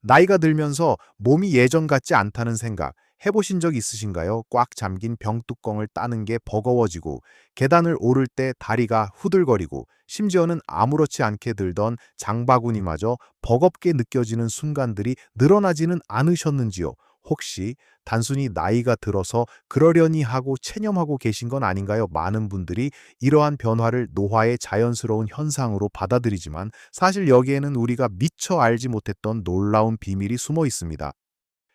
나이가 들면서 몸이 예전 같지 않다는 생각 해보신 적 있으신가요? 꽉 잠긴 병뚜껑을 따는 게 버거워지고 계단을 오를 때 다리가 후들거리고 심지어는 아무렇지 않게 들던 장바구니마저 버겁게 느껴지는 순간들이 늘어나지는 않으셨는지요? 혹시 단순히 나이가 들어서 그러려니 하고 체념하고 계신 건 아닌가요? 많은 분들이 이러한 변화를 노화의 자연스러운 현상으로 받아들이지만 사실 여기에는 우리가 미처 알지 못했던 놀라운 비밀이 숨어 있습니다.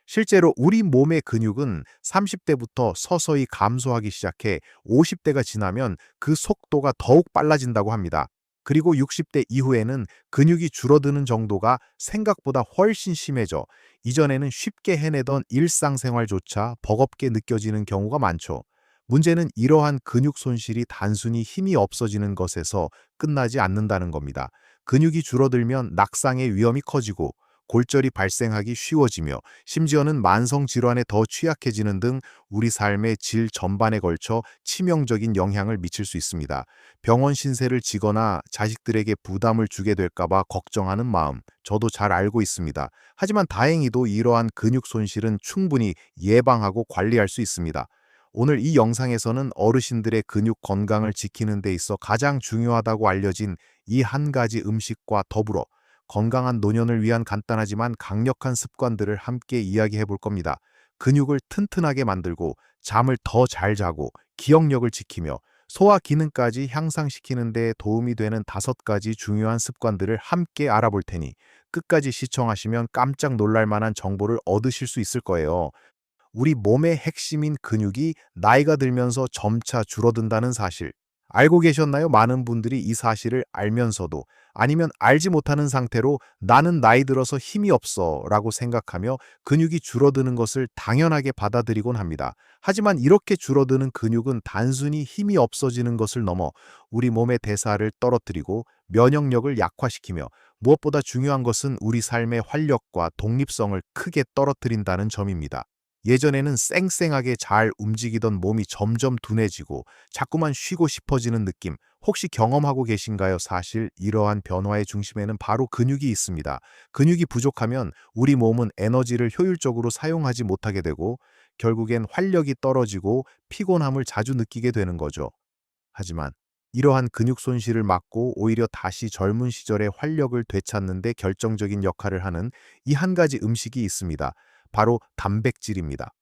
실제로 우리 몸의 근육은 30대부터 서서히 감소하기 시작해 50대가 지나면 그 속도가 더욱 빨라진다고 합니다. 그리고 60대 이후에는 근육이 줄어드는 정도가 생각보다 훨씬 심해져 이전에는 쉽게 해내던 일상생활조차 버겁게 느껴지는 경우가 많죠. 문제는 이러한 근육 손실이 단순히 힘이 없어지는 것에서 끝나지 않는다는 겁니다. 근육이 줄어들면 낙상의 위험이 커지고 골절이 발생하기 쉬워지며 심지어는 만성 질환에 더 취약해지는 등 우리 삶의 질 전반에 걸쳐 치명적인 영향을 미칠 수 있습니다. 병원 신세를 지거나 자식들에게 부담을 주게 될까봐 걱정하는 마음, 저도 잘 알고 있습니다. 하지만 다행히도 이러한 근육 손실은 충분히 예방하고 관리할 수 있습니다. 오늘 이 영상에서는 어르신들의 근육 건강을 지키는 데 있어 가장 중요하다고 알려진 이 한 가지 음식과 더불어 건강한 노년을 위한 간단하지만 강력한 습관들을 함께 이야기해 볼 겁니다. 근육을 튼튼하게 만들고 잠을 더 잘 자고 기억력을 지키며 소화 기능까지 향상시키는 데 도움이 되는 5가지 중요한 습관들을 함께 알아볼 테니 끝까지 시청하시면 깜짝 놀랄 만한 정보를 얻으실 수 있을 거예요. 우리 몸의 핵심인 근육이 나이가 들면서 점차 줄어든다는 사실. 알고 계셨나요? 많은 분들이 이 사실을 알면서도 아니면 알지 못하는 상태로 나는 나이 들어서 힘이 없어 라고 생각하며 근육이 줄어드는 것을 당연하게 받아들이곤 합니다. 하지만 이렇게 줄어드는 근육은 단순히 힘이 없어지는 것을 넘어 우리 몸의 대사를 떨어뜨리고 면역력을 약화시키며 무엇보다 중요한 것은 우리 삶의 활력과 독립성을 크게 떨어뜨린다는 점입니다. 예전에는 쌩쌩하게 잘 움직이던 몸이 점점 둔해지고 자꾸만 쉬고 싶어지는 느낌, 혹시 경험하고 계신가요? 사실 이러한 변화의 중심에는 바로 근육이 있습니다. 근육이 부족하면 우리 몸은 에너지를 효율적으로 사용하지 못하게 되고 결국엔 활력이 떨어지고 피곤함을 자주 느끼게 되는 거죠. 하지만 이러한 근육 손실을 막고 오히려 다시 젊은 시절의 활력을 되찾는 데 결정적인 역할을 하는 이 한 가지 음식이 있습니다. 바로 단백질입니다.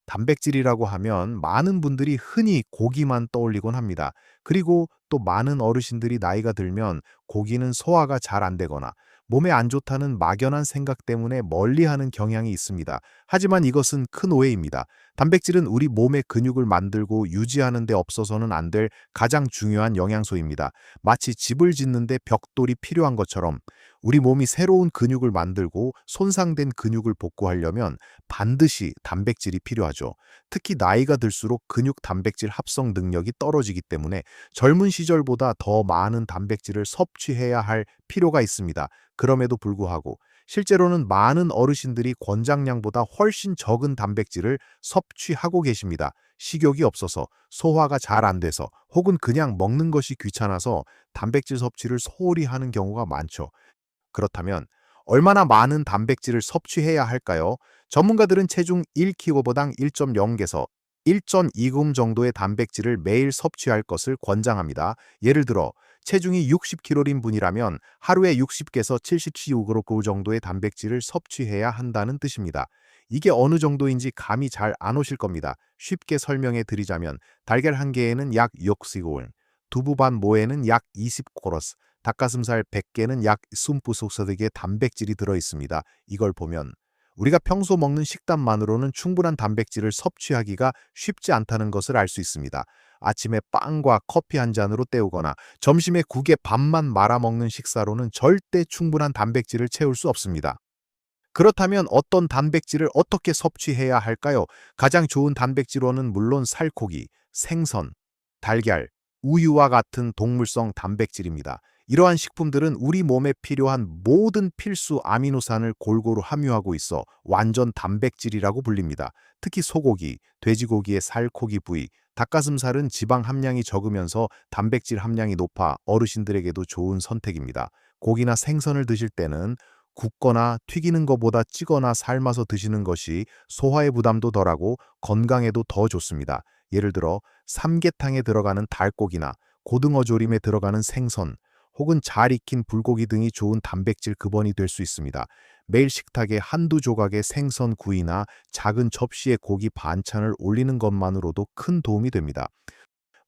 단백질이라고 하면 많은 분들이 흔히 고기만 떠올리곤 합니다. 그리고 또 많은 어르신들이 나이가 들면 고기는 소화가 잘 안 되거나 몸에 안 좋다는 막연한 생각 때문에 멀리하는 경향이 있습니다. 하지만 이것은 큰 오해입니다. 단백질은 우리 몸의 근육을 만들고 유지하는 데 없어서는 안 될 가장 중요한 영양소입니다. 마치 집을 짓는데 벽돌이 필요한 것처럼 우리 몸이 새로운 근육을 만들고 손상된 근육을 복구하려면 반드시 단백질이 필요하죠. 특히 나이가 들수록 근육 단백질 합성 능력이 떨어지기 때문에 젊은 시절보다 더 많은 단백질을 섭취해야 할 필요가 있습니다. 그럼에도 불구하고 실제로는 많은 어르신들이 권장량보다 훨씬 적은 단백질을 섭취하고 계십니다. 식욕이 없어서, 소화가 잘 안 돼서, 혹은 그냥 먹는 것이 귀찮아서 단백질 섭취를 소홀히 하는 경우가 많죠. 그렇다면 얼마나 많은 단백질을 섭취해야 할까요? 전문가들은 체중 1kg보당 1.0에서 1.2g 정도의 단백질을 매일 섭취할 것을 권장합니다. 예를 들어 체중이 60kg인 분이라면 하루에 60에서 70kg 정도의 단백질을 섭취해야 한다는 뜻입니다. 이게 어느 정도인지 감이 잘 안 오실 겁니다. 쉽게 설명해 드리자면 달걀 한 개에는 약 6시골, 두부 반 모에는 약 20코러스, 닭가슴살 100개는 약 20부속석의 단백질이 들어있습니다. 이걸 보면 우리가 평소 먹는 식단만으로는 충분한 단백질을 섭취하기가 쉽지 않다는 것을 알 수 있습니다. 아침에 빵과 커피 한 잔으로 때우거나 점심에 국에 밥만 말아 먹는 식사로는 절대 충분한 단백질을 채울 수 없습니다. 그렇다면 어떤 단백질을 어떻게 섭취해야 할까요? 가장 좋은 단백질원은 물론 살코기, 생선, 달걀, 우유와 같은 동물성 단백질입니다. 이러한 식품들은 우리 몸에 필요한 모든 필수 아미노산을 골고루 함유하고 있어 완전 단백질이라고 불립니다. 특히 소고기, 돼지고기의 살코기 부위, 닭가슴살은 지방 함량이 적으면서 단백질 함량이 높아 어르신들에게도 좋은 선택입니다. 고기나 생선을 드실 때는 굽거나 튀기는 것보다 찌거나 삶아서 드시는 것이 소화의 부담도 덜하고 건강에도 더 좋습니다. 예를 들어 삼계탕에 들어가는 닭고기나 고등어 조림에 들어가는 생선, 혹은 잘 익힌 불고기 등이 좋은 단백질 급원이 될 수 있습니다. 매일 식탁에 한두 조각의 생선 구이나 작은 접시에 고기 반찬을 올리는 것만으로도 큰 도움이 됩니다.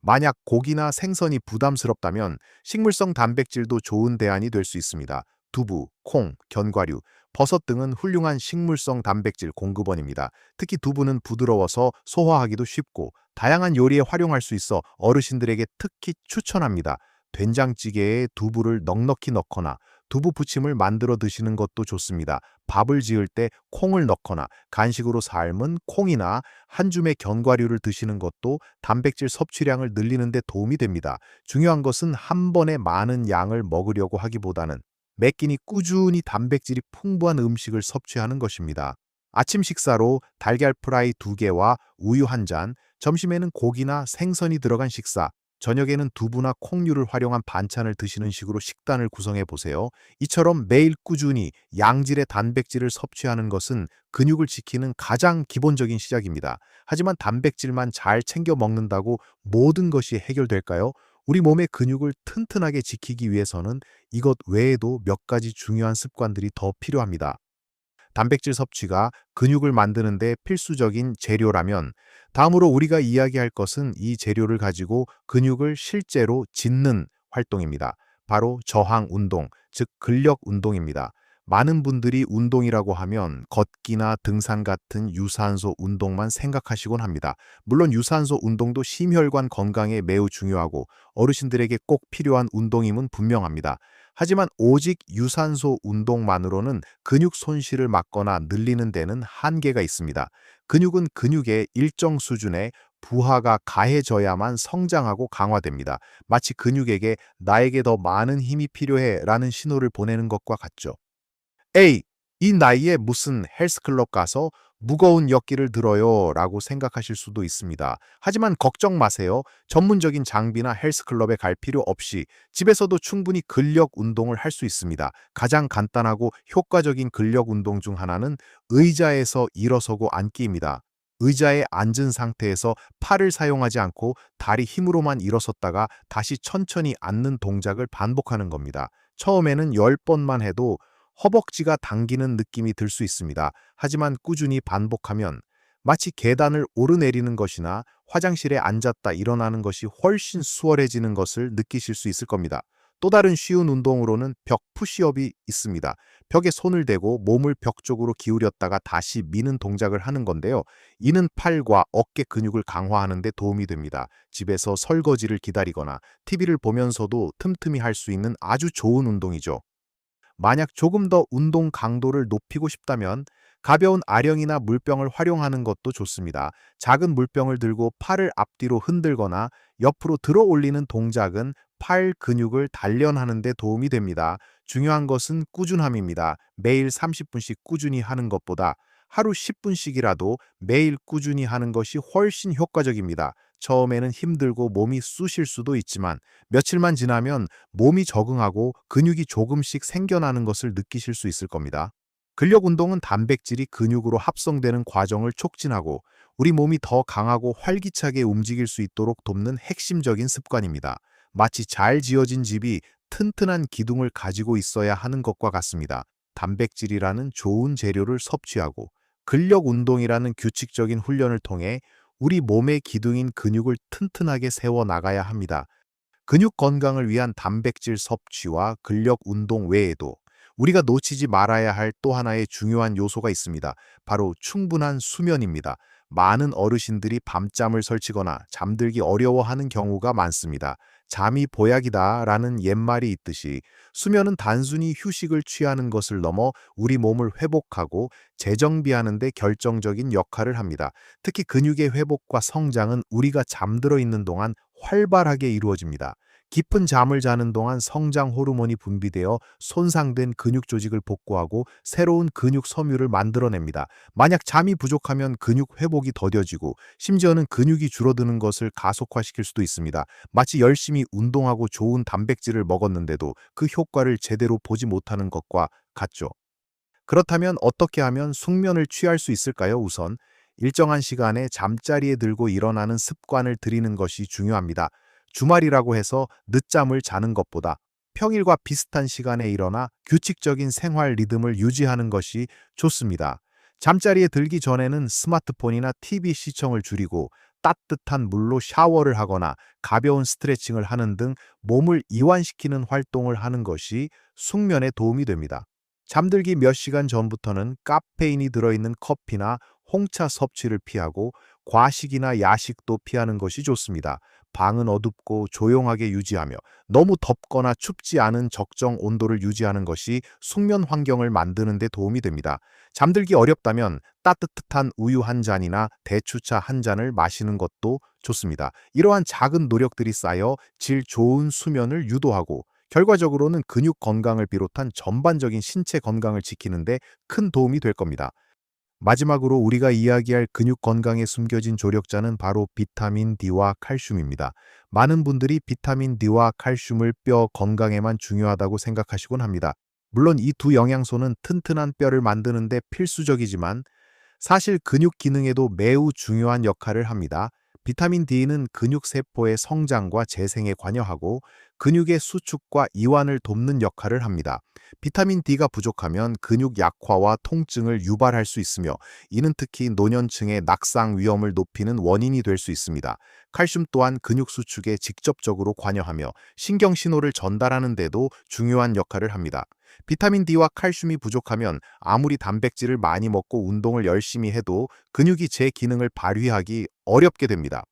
만약 고기나 생선이 부담스럽다면 식물성 단백질도 좋은 대안이 될 수 있습니다. 두부, 콩, 견과류, 버섯 등은 훌륭한 식물성 단백질 공급원입니다. 특히 두부는 부드러워서 소화하기도 쉽고 다양한 요리에 활용할 수 있어 어르신들에게 특히 추천합니다. 된장찌개에 두부를 넉넉히 넣거나 두부 부침을 만들어 드시는 것도 좋습니다. 밥을 지을 때 콩을 넣거나 간식으로 삶은 콩이나 한 줌의 견과류를 드시는 것도 단백질 섭취량을 늘리는 데 도움이 됩니다. 중요한 것은 한 번에 많은 양을 먹으려고 하기보다는 매 끼니 꾸준히 단백질이 풍부한 음식을 섭취하는 것입니다. 아침 식사로 달걀 프라이 2개와 우유 1잔, 점심에는 고기나 생선이 들어간 식사, 저녁에는 두부나 콩류를 활용한 반찬을 드시는 식으로 식단을 구성해 보세요. 이처럼 매일 꾸준히 양질의 단백질을 섭취하는 것은 근육을 지키는 가장 기본적인 시작입니다. 하지만 단백질만 잘 챙겨 먹는다고 모든 것이 해결될까요? 우리 몸의 근육을 튼튼하게 지키기 위해서는 이것 외에도 몇 가지 중요한 습관들이 더 필요합니다. 단백질 섭취가 근육을 만드는 데 필수적인 재료라면, 다음으로 우리가 이야기할 것은 이 재료를 가지고 근육을 실제로 짓는 활동입니다. 바로 저항 운동, 즉 근력 운동입니다. 많은 분들이 운동이라고 하면 걷기나 등산 같은 유산소 운동만 생각하시곤 합니다. 물론 유산소 운동도 심혈관 건강에 매우 중요하고 어르신들에게 꼭 필요한 운동임은 분명합니다. 하지만 오직 유산소 운동만으로는 근육 손실을 막거나 늘리는 데는 한계가 있습니다. 근육은 근육의 일정 수준의 부하가 가해져야만 성장하고 강화됩니다. 마치 근육에게 나에게 더 많은 힘이 필요해 라는 신호를 보내는 것과 같죠. 에이, 이 나이에 무슨 헬스클럽 가서 무거운 역기를 들어요 라고 생각하실 수도 있습니다. 하지만 걱정 마세요. 전문적인 장비나 헬스클럽에 갈 필요 없이 집에서도 충분히 근력 운동을 할 수 있습니다. 가장 간단하고 효과적인 근력 운동 중 하나는 의자에서 일어서고 앉기입니다. 의자에 앉은 상태에서 팔을 사용하지 않고 다리 힘으로만 일어섰다가 다시 천천히 앉는 동작을 반복하는 겁니다. 처음에는 10번만 해도 허벅지가 당기는 느낌이 들 수 있습니다. 하지만 꾸준히 반복하면 마치 계단을 오르내리는 것이나 화장실에 앉았다 일어나는 것이 훨씬 수월해지는 것을 느끼실 수 있을 겁니다. 또 다른 쉬운 운동으로는 벽 푸시업이 있습니다. 벽에 손을 대고 몸을 벽 쪽으로 기울였다가 다시 미는 동작을 하는 건데요. 이는 팔과 어깨 근육을 강화하는 데 도움이 됩니다. 집에서 설거지를 기다리거나 TV를 보면서도 틈틈이 할 수 있는 아주 좋은 운동이죠. 만약 조금 더 운동 강도를 높이고 싶다면 가벼운 아령이나 물병을 활용하는 것도 좋습니다. 작은 물병을 들고 팔을 앞뒤로 흔들거나 옆으로 들어 올리는 동작은 팔 근육을 단련하는 데 도움이 됩니다. 중요한 것은 꾸준함입니다. 매일 30분씩 꾸준히 하는 것보다 하루 10분씩이라도 매일 꾸준히 하는 것이 훨씬 효과적입니다. 처음에는 힘들고 몸이 쑤실 수도 있지만 며칠만 지나면 몸이 적응하고 근육이 조금씩 생겨나는 것을 느끼실 수 있을 겁니다. 근력 운동은 단백질이 근육으로 합성되는 과정을 촉진하고 우리 몸이 더 강하고 활기차게 움직일 수 있도록 돕는 핵심적인 습관입니다. 마치 잘 지어진 집이 튼튼한 기둥을 가지고 있어야 하는 것과 같습니다. 단백질이라는 좋은 재료를 섭취하고 근력 운동이라는 규칙적인 훈련을 통해 우리 몸의 기둥인 근육을 튼튼하게 세워 나가야 합니다. 근육 건강을 위한 단백질 섭취와 근력 운동 외에도 우리가 놓치지 말아야 할 또 하나의 중요한 요소가 있습니다. 바로 충분한 수면입니다. 많은 어르신들이 밤잠을 설치거나 잠들기 어려워하는 경우가 많습니다. 잠이 보약이다라는 옛말이 있듯이 수면은 단순히 휴식을 취하는 것을 넘어 우리 몸을 회복하고 재정비하는 데 결정적인 역할을 합니다. 특히 근육의 회복과 성장은 우리가 잠들어 있는 동안 활발하게 이루어집니다. 깊은 잠을 자는 동안 성장 호르몬이 분비되어 손상된 근육 조직을 복구하고 새로운 근육 섬유를 만들어냅니다. 만약 잠이 부족하면 근육 회복이 더뎌지고 심지어는 근육이 줄어드는 것을 가속화시킬 수도 있습니다. 마치 열심히 운동하고 좋은 단백질을 먹었는데도 그 효과를 제대로 보지 못하는 것과 같죠. 그렇다면 어떻게 하면 숙면을 취할 수 있을까요? 우선 일정한 시간에 잠자리에 들고 일어나는 습관을 들이는 것이 중요합니다. 주말이라고 해서 늦잠을 자는 것보다 평일과 비슷한 시간에 일어나 규칙적인 생활 리듬을 유지하는 것이 좋습니다. 잠자리에 들기 전에는 스마트폰이나 TV 시청을 줄이고 따뜻한 물로 샤워를 하거나 가벼운 스트레칭을 하는 등 몸을 이완시키는 활동을 하는 것이 숙면에 도움이 됩니다. 잠들기 몇 시간 전부터는 카페인이 들어있는 커피나 홍차 섭취를 피하고 과식이나 야식도 피하는 것이 좋습니다. 방은 어둡고 조용하게 유지하며 너무 덥거나 춥지 않은 적정 온도를 유지하는 것이 숙면 환경을 만드는 데 도움이 됩니다. 잠들기 어렵다면 따뜻한 우유 한 잔이나 대추차 한 잔을 마시는 것도 좋습니다. 이러한 작은 노력들이 쌓여 질 좋은 수면을 유도하고 결과적으로는 근육 건강을 비롯한 전반적인 신체 건강을 지키는 데 큰 도움이 될 겁니다. 마지막으로 우리가 이야기할 근육 건강에 숨겨진 조력자는 바로 비타민 D와 칼슘입니다. 많은 분들이 비타민 D와 칼슘을 뼈 건강에만 중요하다고 생각하시곤 합니다. 물론 이 두 영양소는 튼튼한 뼈를 만드는 데 필수적이지만 사실 근육 기능에도 매우 중요한 역할을 합니다. 비타민 D는 근육 세포의 성장과 재생에 관여하고 근육의 수축과 이완을 돕는 역할을 합니다. 비타민 D가 부족하면 근육 약화와 통증을 유발할 수 있으며 이는 특히 노년층의 낙상 위험을 높이는 원인이 될 수 있습니다. 칼슘 또한 근육 수축에 직접적으로 관여하며 신경 신호를 전달하는 데도 중요한 역할을 합니다. 비타민 D와 칼슘이 부족하면 아무리 단백질을 많이 먹고 운동을 열심히 해도 근육이 제 기능을 발휘하기 어렵게 됩니다.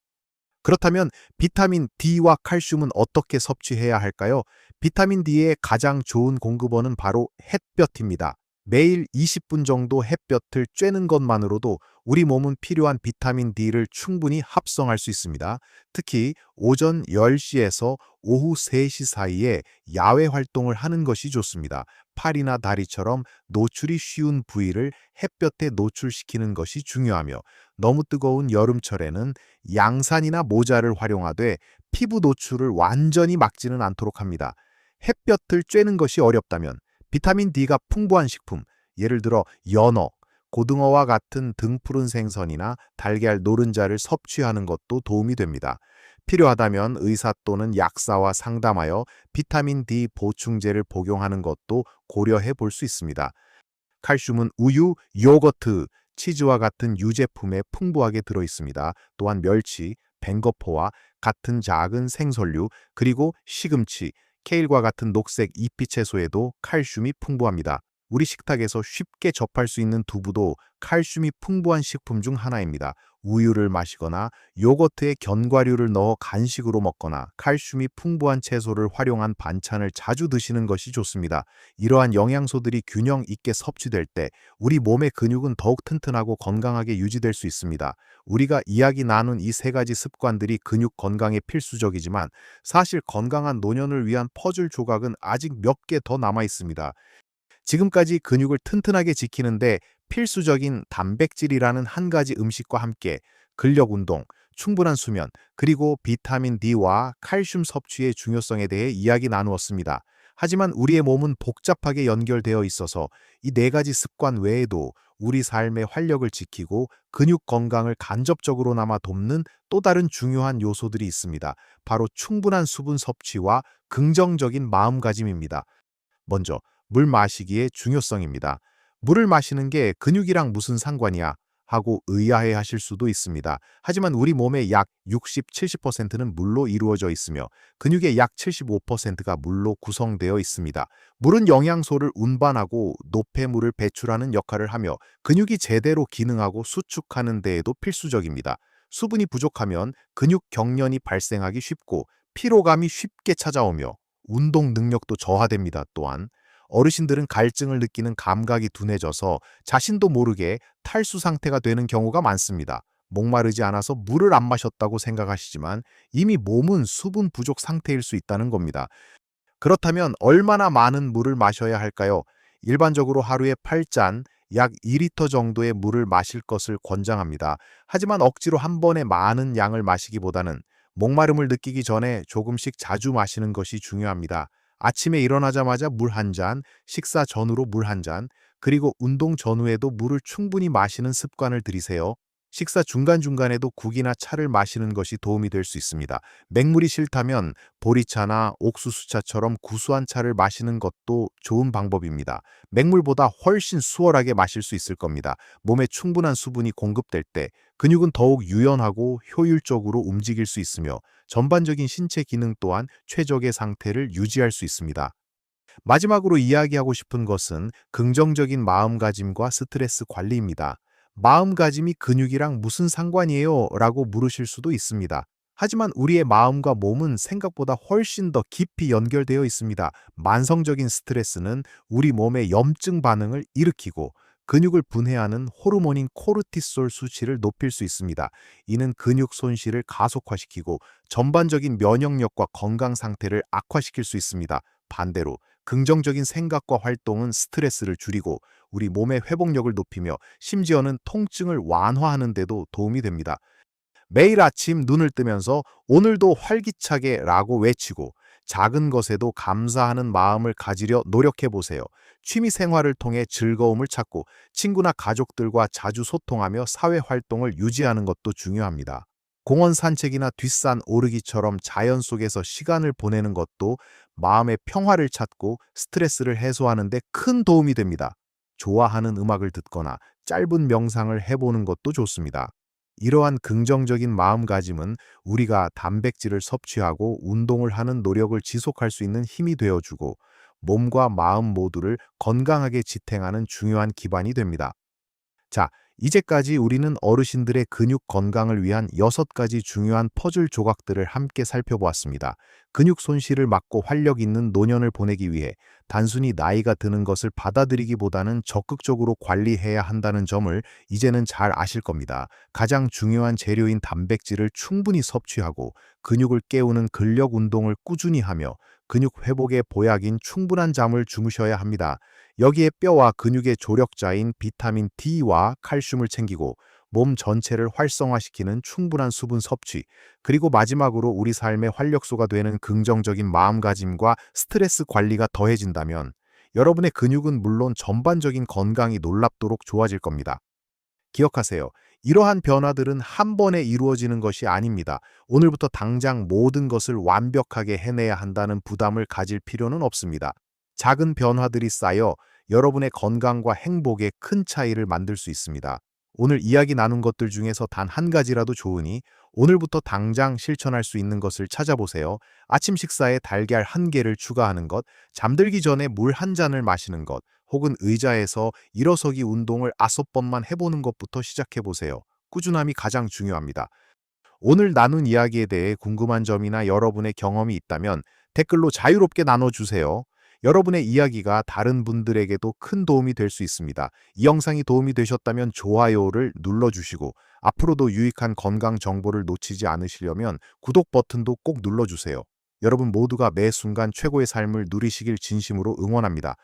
그렇다면 비타민 D와 칼슘은 어떻게 섭취해야 할까요? 비타민 D의 가장 좋은 공급원은 바로 햇볕입니다. 매일 20분 정도 햇볕을 쬐는 것만으로도 우리 몸은 필요한 비타민 D를 충분히 합성할 수 있습니다. 특히 오전 10시에서 오후 3시 사이에 야외 활동을 하는 것이 좋습니다. 팔이나 다리처럼 노출이 쉬운 부위를 햇볕에 노출시키는 것이 중요하며 너무 뜨거운 여름철에는 양산이나 모자를 활용하되 피부 노출을 완전히 막지는 않도록 합니다. 햇볕을 쬐는 것이 어렵다면 비타민 D가 풍부한 식품, 예를 들어 연어, 고등어와 같은 등푸른 생선이나 달걀 노른자를 섭취하는 것도 도움이 됩니다. 필요하다면 의사 또는 약사와 상담하여 비타민 D 보충제를 복용하는 것도 고려해 볼 수 있습니다. 칼슘은 우유, 요거트, 치즈와 같은 유제품에 풍부하게 들어 있습니다. 또한 멸치, 뱅거포와 같은 작은 생선류, 그리고 시금치, 케일과 같은 녹색 잎이 채소에도 칼슘이 풍부합니다. 우리 식탁에서 쉽게 접할 수 있는 두부도 칼슘이 풍부한 식품 중 하나입니다. 우유를 마시거나 요거트에 견과류를 넣어 간식으로 먹거나 칼슘이 풍부한 채소를 활용한 반찬을 자주 드시는 것이 좋습니다. 이러한 영양소들이 균형 있게 섭취될 때 우리 몸의 근육은 더욱 튼튼하고 건강하게 유지될 수 있습니다. 우리가 이야기 나눈 이 세 가지 습관들이 근육 건강에 필수적이지만 사실 건강한 노년을 위한 퍼즐 조각은 아직 몇 개 더 남아 있습니다. 지금까지 근육을 튼튼하게 지키는데 필수적인 단백질이라는 한 가지 음식과 함께 근력 운동, 충분한 수면, 그리고 비타민 D와 칼슘 섭취의 중요성에 대해 이야기 나누었습니다. 하지만 우리의 몸은 복잡하게 연결되어 있어서 이 네 가지 습관 외에도 우리 삶의 활력을 지키고 근육 건강을 간접적으로나마 돕는 또 다른 중요한 요소들이 있습니다. 바로 충분한 수분 섭취와 긍정적인 마음가짐입니다. 먼저 물 마시기의 중요성입니다. 물을 마시는 게 근육이랑 무슨 상관이야? 하고 의아해 하실 수도 있습니다. 하지만 우리 몸의 약 60-70%는 물로 이루어져 있으며 근육의 약 75%가 물로 구성되어 있습니다. 물은 영양소를 운반하고 노폐물을 배출하는 역할을 하며 근육이 제대로 기능하고 수축하는 데에도 필수적입니다. 수분이 부족하면 근육 경련이 발생하기 쉽고 피로감이 쉽게 찾아오며 운동 능력도 저하됩니다. 또한 어르신들은 갈증을 느끼는 감각이 둔해져서 자신도 모르게 탈수 상태가 되는 경우가 많습니다. 목마르지 않아서 물을 안 마셨다고 생각하시지만 이미 몸은 수분 부족 상태일 수 있다는 겁니다. 그렇다면 얼마나 많은 물을 마셔야 할까요? 일반적으로 하루에 8잔, 약 2리터 정도의 물을 마실 것을 권장합니다. 하지만 억지로 한 번에 많은 양을 마시기보다는 목마름을 느끼기 전에 조금씩 자주 마시는 것이 중요합니다. 아침에 일어나자마자 물 한 잔, 식사 전후로 물 한 잔, 그리고 운동 전후에도 물을 충분히 마시는 습관을 들이세요. 식사 중간중간에도 국이나 차를 마시는 것이 도움이 될 수 있습니다. 맹물이 싫다면 보리차나 옥수수차처럼 구수한 차를 마시는 것도 좋은 방법입니다. 맹물보다 훨씬 수월하게 마실 수 있을 겁니다. 몸에 충분한 수분이 공급될 때 근육은 더욱 유연하고 효율적으로 움직일 수 있으며 전반적인 신체 기능 또한 최적의 상태를 유지할 수 있습니다. 마지막으로 이야기하고 싶은 것은 긍정적인 마음가짐과 스트레스 관리입니다. 마음가짐이 근육이랑 무슨 상관이에요? 라고 물으실 수도 있습니다. 하지만 우리의 마음과 몸은 생각보다 훨씬 더 깊이 연결되어 있습니다. 만성적인 스트레스는 우리 몸의 염증 반응을 일으키고 근육을 분해하는 호르몬인 코르티솔 수치를 높일 수 있습니다. 이는 근육 손실을 가속화시키고 전반적인 면역력과 건강 상태를 악화시킬 수 있습니다. 반대로 긍정적인 생각과 활동은 스트레스를 줄이고 우리 몸의 회복력을 높이며 심지어는 통증을 완화하는 데도 도움이 됩니다. 매일 아침 눈을 뜨면서 오늘도 활기차게 라고 외치고 작은 것에도 감사하는 마음을 가지려 노력해 보세요. 취미 생활을 통해 즐거움을 찾고 친구나 가족들과 자주 소통하며 사회 활동을 유지하는 것도 중요합니다. 공원 산책이나 뒷산 오르기처럼 자연 속에서 시간을 보내는 것도 마음의 평화를 찾고 스트레스를 해소하는 데 큰 도움이 됩니다. 좋아하는 음악을 듣거나 짧은 명상을 해보는 것도 좋습니다. 이러한 긍정적인 마음가짐은 우리가 단백질을 섭취하고 운동을 하는 노력을 지속할 수 있는 힘이 되어주고 몸과 마음 모두를 건강하게 지탱하는 중요한 기반이 됩니다. 자, 이제까지 우리는 어르신들의 근육 건강을 위한 6가지 중요한 퍼즐 조각들을 함께 살펴보았습니다. 근육 손실을 막고 활력 있는 노년을 보내기 위해 단순히 나이가 드는 것을 받아들이기보다는 적극적으로 관리해야 한다는 점을 이제는 잘 아실 겁니다. 가장 중요한 재료인 단백질을 충분히 섭취하고 근육을 깨우는 근력 운동을 꾸준히 하며 근육 회복의 보약인 충분한 잠을 주무셔야 합니다. 여기에 뼈와 근육의 조력자인 비타민 D와 칼슘을 챙기고 몸 전체를 활성화시키는 충분한 수분 섭취, 그리고 마지막으로 우리 삶의 활력소가 되는 긍정적인 마음가짐과 스트레스 관리가 더해진다면 여러분의 근육은 물론 전반적인 건강이 놀랍도록 좋아질 겁니다. 기억하세요. 이러한 변화들은 한 번에 이루어지는 것이 아닙니다. 오늘부터 당장 모든 것을 완벽하게 해내야 한다는 부담을 가질 필요는 없습니다. 작은 변화들이 쌓여 여러분의 건강과 행복에 큰 차이를 만들 수 있습니다. 오늘 이야기 나눈 것들 중에서 단 한 가지라도 좋으니 오늘부터 당장 실천할 수 있는 것을 찾아보세요. 아침 식사에 달걀 한 개를 추가하는 것, 잠들기 전에 물 한 잔을 마시는 것, 혹은 의자에서 일어서기 운동을 5번만 해보는 것부터 시작해보세요. 꾸준함이 가장 중요합니다. 오늘 나눈 이야기에 대해 궁금한 점이나 여러분의 경험이 있다면 댓글로 자유롭게 나눠주세요. 여러분의 이야기가 다른 분들에게도 큰 도움이 될 수 있습니다. 이 영상이 도움이 되셨다면 좋아요를 눌러주시고 앞으로도 유익한 건강 정보를 놓치지 않으시려면 구독 버튼도 꼭 눌러주세요. 여러분 모두가 매 순간 최고의 삶을 누리시길 진심으로 응원합니다.